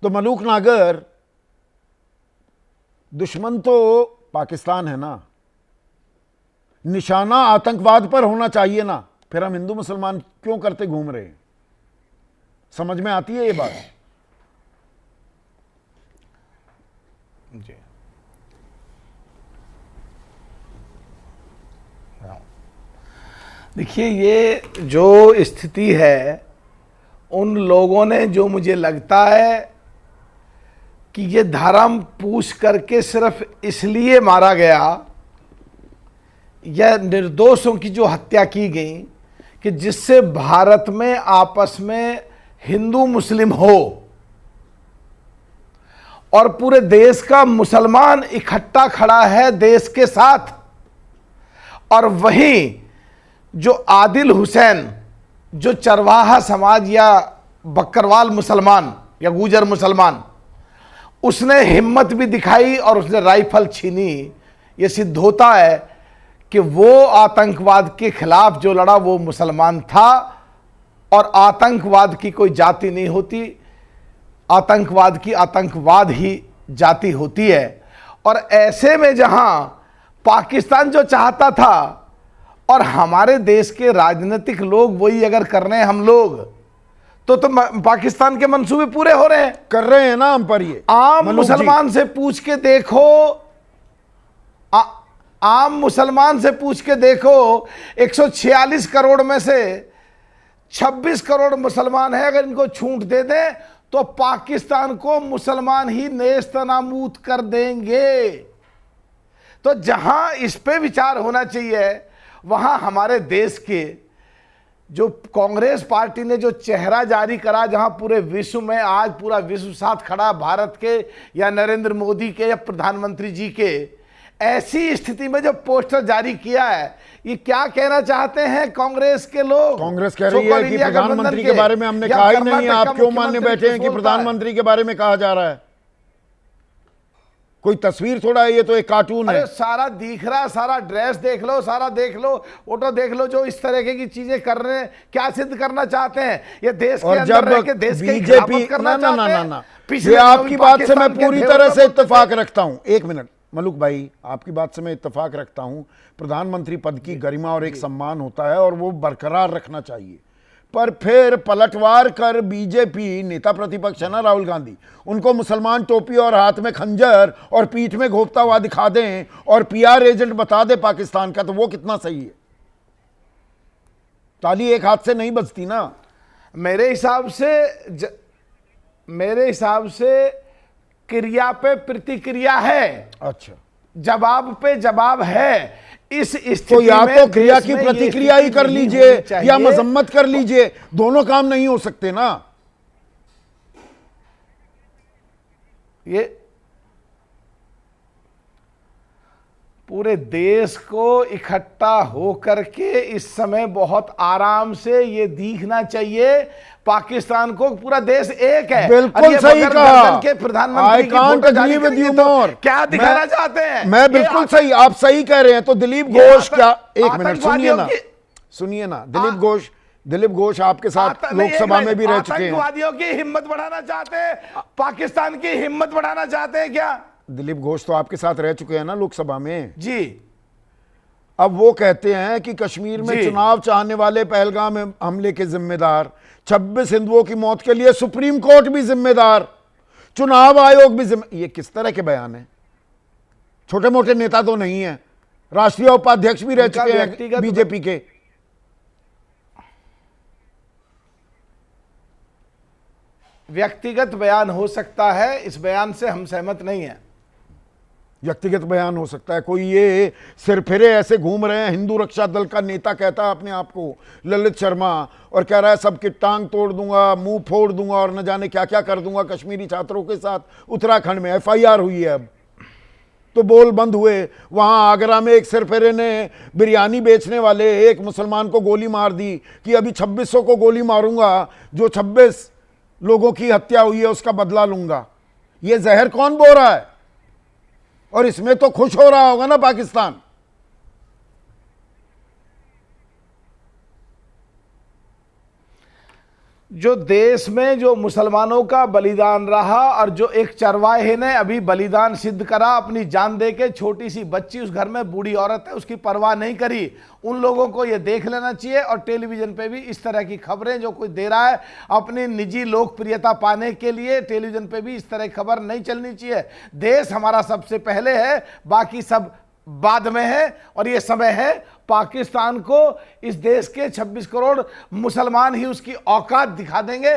तो मलूक नागर, दुश्मन तो पाकिस्तान है ना, निशाना आतंकवाद पर होना चाहिए ना, फिर हम हिंदू मुसलमान क्यों करते घूम रहे हैं? समझ में आती है ये बात? जी देखिए, ये जो स्थिति है, उन लोगों ने, जो मुझे लगता है कि ये धर्म पूछ करके सिर्फ इसलिए मारा गया, या निर्दोषों की जो हत्या की गई, कि जिससे भारत में आपस में हिंदू मुस्लिम हो और पूरे देश का मुसलमान इकट्ठा खड़ा है देश के साथ, और वहीं जो आदिल हुसैन, जो चरवाहा समाज या बकरवाल मुसलमान या गुजर मुसलमान, उसने हिम्मत भी दिखाई और उसने राइफल छीनी। ये सिद्ध होता है कि वो आतंकवाद के खिलाफ जो लड़ा वो मुसलमान था, और आतंकवाद की कोई जाति नहीं होती, आतंकवाद की आतंकवाद ही जाति होती है। और ऐसे में जहां पाकिस्तान जो चाहता था, और हमारे देश के राजनीतिक लोग वही अगर कर रहे हैं हम लोग, तो पाकिस्तान के मंसूबे पूरे हो रहे हैं, कर रहे हैं ना हम पर। ये आम मुसलमान से पूछ के देखो, आम मुसलमान से पूछ के देखो, 146 करोड़ में से 26 करोड़ मुसलमान है, अगर इनको छूट दे दें तो पाकिस्तान को मुसलमान ही नेस्तनाबूद कर देंगे। तो जहां इस पे विचार होना चाहिए, वहां हमारे देश के जो कांग्रेस पार्टी ने जो चेहरा जारी करा, जहां पूरे विश्व में आज पूरा विश्व साथ खड़ा भारत के या नरेंद्र मोदी के या प्रधानमंत्री जी के, ऐसी स्थिति में जो पोस्टर जारी किया है, ये क्या कहना चाहते हैं कांग्रेस के लोग? कांग्रेस कह रही है कि प्रधानमंत्री के बारे में हमने कहा ही नहीं, आप क्यों मानने बैठे हैं कि प्रधानमंत्री के बारे में कहा जा रहा है? कोई तस्वीर थोड़ा है, ये तो एक कार्टून है। सारा दिख रहा है, सारा ड्रेस देख लो, सारा देख लो, फोटो देख लो, जो इस तरह की चीजें कर रहे हैं, क्या सिद्ध करना चाहते हैं? ये देश के अंदर रह के देश के बीजेपी करना चाहते हैं। ये आपकी बात से मैं पूरी तरह से इत्तेफाक रखता हूं। एक मिनट मलूक भाई, आपकी बात से मैं इत्तेफाक रखता हूं। प्रधानमंत्री पद की गरिमा और एक सम्मान होता है और वो बरकरार रखना चाहिए, पर फिर पलटवार कर बीजेपी नेता प्रतिपक्ष है ना राहुल गांधी, उनको मुसलमान टोपी और हाथ में खंजर और पीठ में घोंपता हुआ दिखा दें और पीआर एजेंट बता दे पाकिस्तान का, तो वो कितना सही है? ताली एक हाथ से नहीं बजती ना। मेरे हिसाब से क्रिया पे प्रतिक्रिया है, अच्छा, जवाब पे जवाब है। इस स्थिति तो या में तो क्रिया की प्रतिक्रिया ही कर लीजिए या मजम्मत कर लीजिए, दोनों काम नहीं हो सकते ना। ये पूरे देश को इकट्ठा होकर के इस समय बहुत आराम से ये दिखना चाहिए पाकिस्तान को पूरा देश एक है। बिल्कुल सही कहा। के प्रधानमंत्री की फोटो जारी करेंगे तो क्या दिखाना चाहते हैं? मैं बिल्कुल सही, आप सही कह रहे हैं। तो दिलीप घोष क्या, एक मिनट सुनिए ना, दिलीप घोष आपके साथ लोकसभा में भी रह चुके हैं। आतंकवादियों की हिम्मत बढ़ाना चाहते हैं, पाकिस्तान की हिम्मत बढ़ाना चाहते हैं क्या? दिलीप घोष तो आपके साथ रह चुके हैं ना लोकसभा में जी। अब वो कहते हैं कि कश्मीर में चुनाव चाहने वाले पहलगाम हमले के जिम्मेदार, 26 हिंदुओं की मौत के लिए सुप्रीम कोर्ट भी जिम्मेदार, चुनाव आयोग भी जिम्मेदार। ये किस तरह के बयान है? छोटे मोटे नेता तो नहीं है, राष्ट्रीय उपाध्यक्ष भी रह चुके हैं बीजेपी के। व्यक्तिगत बयान हो सकता है, इस बयान से हम सहमत नहीं हैं। व्यक्तिगत बयान हो सकता है, कोई ये सिरफिरे ऐसे घूम रहे हैं, हिंदू रक्षा दल का नेता कहता है अपने आप को ललित शर्मा, और कह रहा है सबकी टांग तोड़ दूंगा, मुंह फोड़ दूंगा और न जाने क्या क्या कर दूंगा कश्मीरी छात्रों के साथ। उत्तराखंड में एफआईआर हुई है, अब तो बोल बंद हुए। वहां आगरा में एक सिरफिरे ने बिरयानी बेचने वाले एक मुसलमान को गोली मार दी कि अभी 2600 को गोली मारूंगा, जो 26 लोगों की हत्या हुई है उसका बदला लूंगा। ये जहर कौन बो रहा है? और इसमें तो खुश हो रहा होगा ना पाकिस्तान। जो देश में जो मुसलमानों का बलिदान रहा और जो एक चरवाहे ने अभी बलिदान सिद्ध करा, अपनी जान दे के, छोटी सी बच्ची उस घर में बूढ़ी औरत है उसकी परवाह नहीं करी, उन लोगों को ये देख लेना चाहिए। और टेलीविजन पे भी इस तरह की खबरें जो कोई दे रहा है अपनी निजी लोकप्रियता पाने के लिए, टेलीविजन पे भी इस तरह की खबर नहीं चलनी चाहिए। देश हमारा सबसे पहले है, बाकी सब बाद में है। और ये समय है पाकिस्तान को, इस देश के 26 करोड़ मुसलमान ही उसकी औकात दिखा देंगे।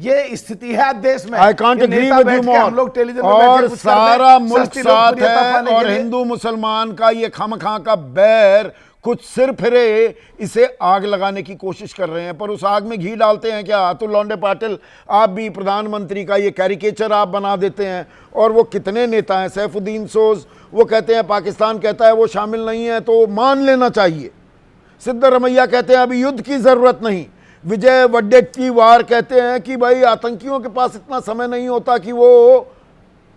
ये स्थिति है देश में। I can't agree with you more. और सारा मुल्क साथ है और हिंदू मुसलमान का ये खामखा का बैर कुछ सिर फिरे इसे आग लगाने की कोशिश कर रहे हैं, पर उस आग में घी डालते हैं क्या? अतुल लौंडे पाटिल, आप भी प्रधानमंत्री का ये कैरिकेचर आप बना देते हैं। और वो कितने नेता हैं, सैफुद्दीन सोज, वो कहते हैं पाकिस्तान कहता है वो शामिल नहीं है तो मान लेना चाहिए। सिद्धरमैया कहते हैं अभी युद्ध की जरूरत नहीं। विजय वडेट्टीवार कहते हैं कि भाई आतंकियों के पास इतना समय नहीं होता कि वो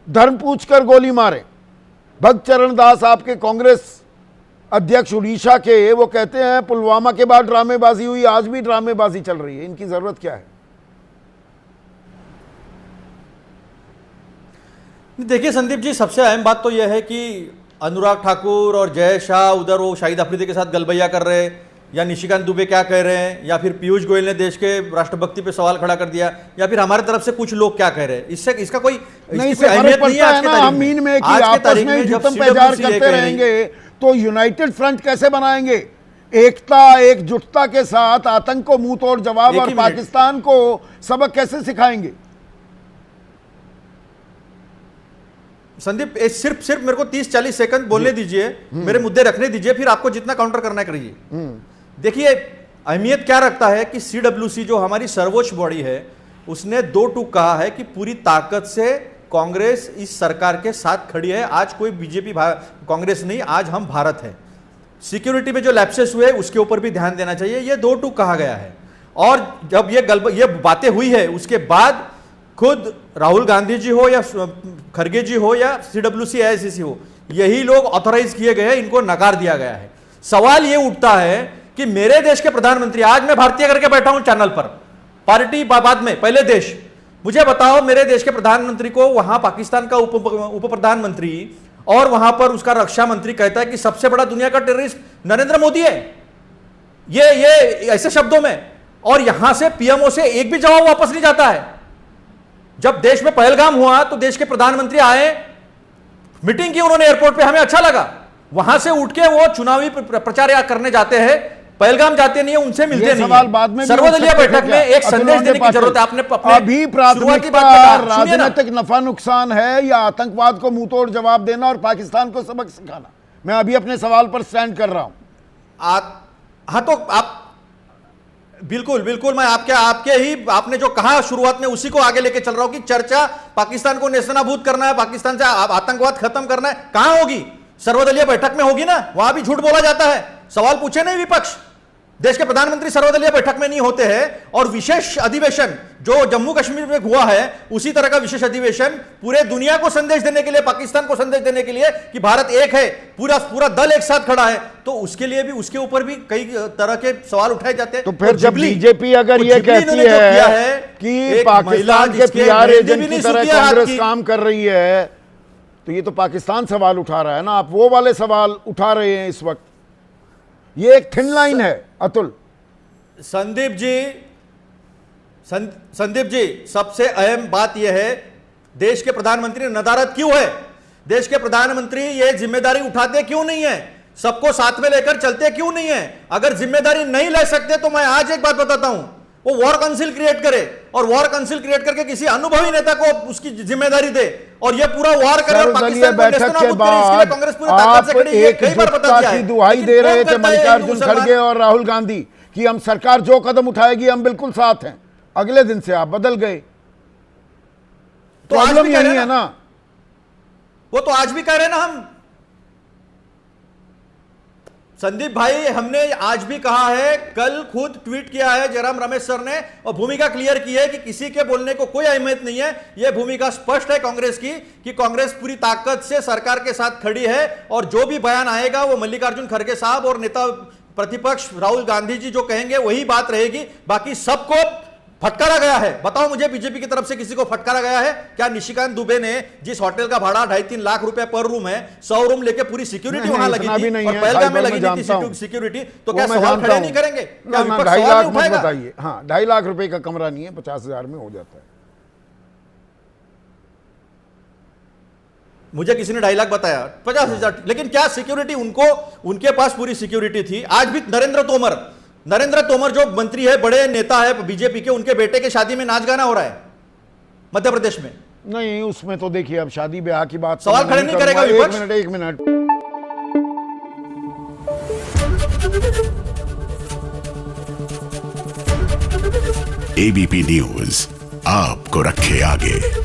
धर्म पूछकर गोली मारे। भक्त चरण दास आपके कांग्रेस अध्यक्ष उड़ीसा के, वो कहते हैं पुलवामा के बाद ड्रामेबाजी हुई, आज भी ड्रामेबाजी चल रही है, इनकी जरूरत क्या है? देखिए संदीप जी, सबसे अहम बात तो यह है कि अनुराग ठाकुर और जय शाह उधर वो शाहिद अफरीदी के साथ गलबैया कर रहे हैं, या निशिकांत दुबे क्या कह रहे हैं, या फिर पीयूष गोयल ने देश के राष्ट्रभक्ति पे सवाल खड़ा कर दिया, या फिर हमारे तरफ से कुछ लोग क्या कह रहे हैं, इससे इसका कोई अहमियत नहीं है। आज के तारीख में आपस में जुटम पैजार करते रहेंगे तो यूनाइटेड फ्रंट कैसे बनाएंगे? एकता एकजुटता के साथ आतंक को मुंह तोड़ जवाब और पाकिस्तान को सबक कैसे सिखाएंगे? संदीप सिर्फ मेरे को 30-40 सेकंड बोलने दीजिए, मेरे मुद्दे रखने दीजिए, फिर आपको जितना काउंटर करना है करिए। देखिए अहमियत क्या रखता है कि सीडब्ल्यूसी जो हमारी सर्वोच्च बॉडी है उसने 2 टूक कहा है कि पूरी ताकत से कांग्रेस इस सरकार के साथ खड़ी है। आज कोई बीजेपी कांग्रेस नहीं, आज हम भारत है। सिक्योरिटी में जो लैप्सेस हुए उसके ऊपर भी ध्यान देना चाहिए, ये 2 टूक कहा गया है। और जब ये बातें हुई है उसके बाद खुद राहुल गांधी जी हो या खरगे जी हो या सीडब्ल्यूसी एआईसीसी हो, यही लोग ऑथराइज किए गए हैं, इनको नकार दिया गया है। सवाल यह उठता है कि मेरे देश के प्रधानमंत्री, आज मैं भारतीय करके बैठा हूं चैनल पर, पार्टी बाद में, पहले देश, मुझे बताओ मेरे देश के प्रधानमंत्री को वहां पाकिस्तान का उप प्रधानमंत्री और वहां पर उसका रक्षा मंत्री कहता है कि सबसे बड़ा दुनिया का टेररिस्ट नरेंद्र मोदी है, ये ऐसे शब्दों में, और यहां से पीएमओ से एक भी जवाब वापस नहीं जाता है। जब देश में पहलगाम हुआ तो देश के प्रधानमंत्री आए, मीटिंग की उन्होंने एयरपोर्ट पे, हमें अच्छा लगा। वहां से उठ के वो चुनावी प्रचार करने जाते हैं, पहलगाम जाते नहीं है, उनसे मिलते नहीं है। सर्वदलीय बैठक में एक संदेश देने की जरूरत है। आपने अभी प्राथमिकता राजनीतिक नफा नुकसान है या आतंकवाद को मुंह तोड़ जवाब देना और पाकिस्तान को सबक सिखाना? मैं अभी अपने सवाल पर स्टैंड कर रहा हूं। हाँ तो आप बिल्कुल मैं आपके ही आपने जो कहा शुरुआत में उसी को आगे लेके चल रहा हूं कि चर्चा पाकिस्तान को नेस्तनाबूद करना है, पाकिस्तान से आतंकवाद खत्म करना है, कहां होगी? सर्वदलीय बैठक में होगी ना, वहां भी झूठ बोला जाता है। सवाल पूछे नहीं विपक्ष, देश के प्रधानमंत्री सर्वदलीय बैठक में नहीं होते हैं। और विशेष अधिवेशन जो जम्मू कश्मीर में हुआ है, उसी तरह का विशेष अधिवेशन पूरे दुनिया को संदेश देने के लिए, पाकिस्तान को संदेश देने के लिए कि भारत एक है, पूरा दल एक साथ खड़ा है, तो उसके लिए भी, उसके ऊपर भी कई तरह के सवाल उठाए जाते हैं। तो फिर जब बीजेपी अगर ये कहती है कि पाकिस्तान के पीआर एजेंट की तरह कांग्रेस काम कर रही है, तो ये तो पाकिस्तान सवाल उठा रहा है ना, आप वो वाले सवाल उठा रहे हैं इस वक्त। ये एक थिन लाइन है अतुल। संदीप जी, सबसे अहम बात यह है, देश के प्रधानमंत्री नदारद क्यों है? देश के प्रधानमंत्री ये जिम्मेदारी उठाते क्यों नहीं है? सबको साथ में लेकर चलते क्यों नहीं है? अगर जिम्मेदारी नहीं ले सकते तो मैं आज एक बात बताता हूं, वो वॉर काउंसिल क्रिएट करे और वॉर काउंसिल क्रिएट करके किसी अनुभवी नेता को उसकी जिम्मेदारी दे और ये पूरा वॉर करे और पाकिस्तान को नेस्तनाबूद करे। इसके लिए कांग्रेस पूरी ताकत से खड़ी है, कई बार बता दिया है। दुहाई दे रहे थे मल्लिकार्जुन खड़गे और राहुल गांधी कि हम सरकार जो कदम उठाएगी हम बिल्कुल साथ हैं। अगले दिन से आप बदल गए, तो प्रॉब्लम यही है ना। वो तो आज भी कह रहे हैं ना हम। संदीप भाई, हमने आज भी कहा है, कल खुद ट्वीट किया है जयराम रमेश सर ने और भूमिका क्लियर की है कि किसी के बोलने को कोई अहमियत नहीं है। यह भूमिका स्पष्ट है कांग्रेस की कि कांग्रेस पूरी ताकत से सरकार के साथ खड़ी है और जो भी बयान आएगा वो मल्लिकार्जुन खड़गे साहब और नेता प्रतिपक्ष राहुल गांधी जी जो कहेंगे वही बात रहेगी। बाकी सबको फटकारा गया है, बताओ मुझे बीजेपी की तरफ से किसी को फटकारा गया है क्या? निशिकांत दुबे ने जिस होटल का भाड़ा 2.5-3 लाख रुपए पर रूम है, 100 रूम लेके पूरी सिक्योरिटी वहां लगी इतना भी थी नहीं और है, पहलगाम में साइबर लगी में थी जानता हूं। सिक्योरिटी, तो वो क्या मैं सवाल जानता खड़े हूं। नहीं करेंगे? क्या ना, विपक्ष 2.5 सवाल लाख नहीं मत उठाएगा? बताइए। हाँ, 2.5 लाख रुपए का कमरा नहीं है, 50,000 में हो जाता है। मुझे किसी ने 2.5 लाख बताया, 50,000, लेकिन क्या सिक्योरिटी उनको, उनके पास पूरी सिक्योरिटी थी। आज भी नरेंद्र तोमर जो मंत्री है, बड़े नेता है बीजेपी के, उनके बेटे के शादी में नाच गाना हो रहा है मध्य प्रदेश में। नहीं, उसमें तो देखिए अब शादी ब्याह की बात सवाल तो खड़े मैं नहीं करेगा करूंगा। विपक्ष? एक मिनट। एबीपी न्यूज आपको रखे आगे।